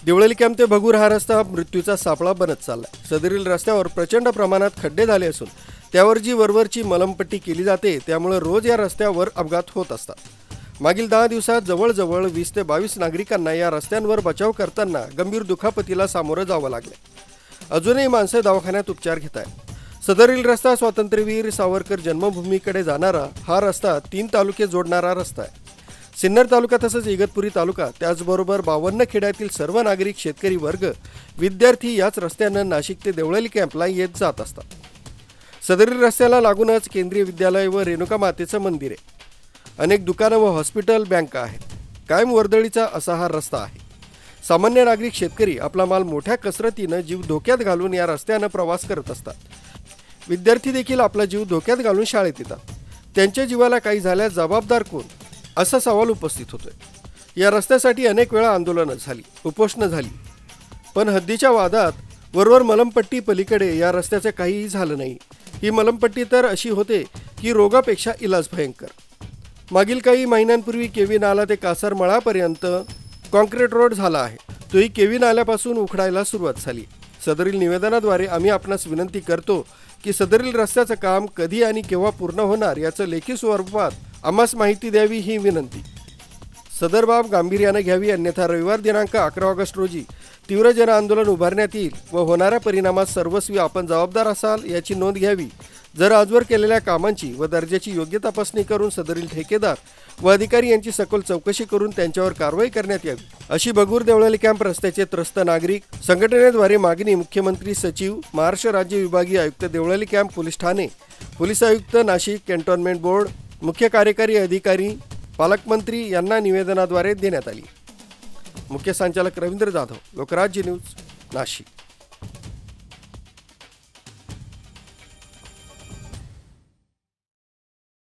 Deolali camp ते भगूर हा रस्ता मृत्यूचा सापळा बनत चाललाय। सदरील रस्त्यावर प्रचंड प्रमाणात खड्डे झाले असून त्यावर जी वरवरची मलमपट्टी केली जाते, त्यामुळे रोज या रस्त्यावर अपघात होत असतात। मागील 10 दिवसात जवळजवळ 20 ते 22 नागरिकांना या रस्त्यांवर बचाव करताना गंभीर दुखापतीला सामोरं जावं लागले। अजूनही माणसं दवाखान्यात उपचार घेत आहेत। सदरील रस्ता स्वातंत्र्यवीर सावरकर जन्मभूमीकडे जाणारा हा रस्ता 3 तालुके जोडणारा रस्ता आहे। सिन्नर तालुका तसंच इगतपुरी तालुका, त्याचबरोबर 52 खेड्यातील सर्व नागरिक, शेतकरी वर्ग, विद्यार्थी याच रस्त्यानं नाशिक ते देवळाली कॅम्पला येत जात असतात। सदरील रस्त्याला लागूनच केंद्रीय विद्यालय व रेणुका मातेचं मंदिर आहे। अनेक दुकानं व हॉस्पिटल, बँका आहेत। कायम वर्दळीचा असा हा रस्ता आहे। सामान्य नागरिक, शेतकरी आपला माल मोठ्या कसरतीनं जीव धोक्यात घालून या रस्त्यानं प्रवास करत असतात। विद्यार्थी देखील आपला जीव धोक्यात घालून शाळेत येतात। त्यांच्या जीवाला काही झाल्यास जबाबदार कोण, असा सवाल उपस्थित होतोय। या रस्त्यासाठी अनेक वेळा आंदोलनं झाली, उपोषणं झाली, पण हद्दीच्या वादात वरवर मलमपट्टी पलीकडे या रस्त्याचं काहीही झालं नाही। ही मलमपट्टी तर अशी होते की रोगापेक्षा इलाज भयंकर। मागील काही महिन्यांपूर्वी केवी नाला ते कासारमळापर्यंत कॉन्क्रीट रोड झाला आहे। तोही केवी नाल्यापासून उखडायला सुरुवात झाली। सदरील निवेदनाद्वारे आम्ही आपणास विनंती करतो की सदरील रस्त्याचं काम कधी आणि केव्हा पूर्ण होणार याचं लेखी स्वरूपात आम्हास माहिती द्यावी ही विनंती। सदर बाब गांभीर्याने घ्यावी, अन्यथा रविवार दिनांक 11 ऑगस्ट रोजी तीव्र जन आंदोलन उभारण्यात येईल व होणाऱ्या परिणामात सर्वस्वी आपण जबाबदार असाल याची नोंद घ्यावी। जर आजवर केलेल्या कामांची व दर्जाची योग्य तपासणी करून सदरील ठेकेदार व अधिकारी यांची सखोल चौकशी करून त्यांच्यावर कारवाई करण्यात यावी, अशी भगूर देवळाली कॅम्प रस्त्याचे त्रस्त नागरिक संघटनेद्वारे मागणी मुख्यमंत्री सचिव, महाराष्ट्र राज्य विभागीय आयुक्त देवळाली कॅम्प पोलीस ठाणे, पोलीस आयुक्त नाशिक कॅन्टोन्मेंट बोर्ड, मुख्य कार्यकारी अधिकारी, पालकमंत्री यांना निवेदनाद्वारे देण्यात आली। मुख्य संचालक रवींद्र जाधव, लोकराज्य न्यूज, नाशिक।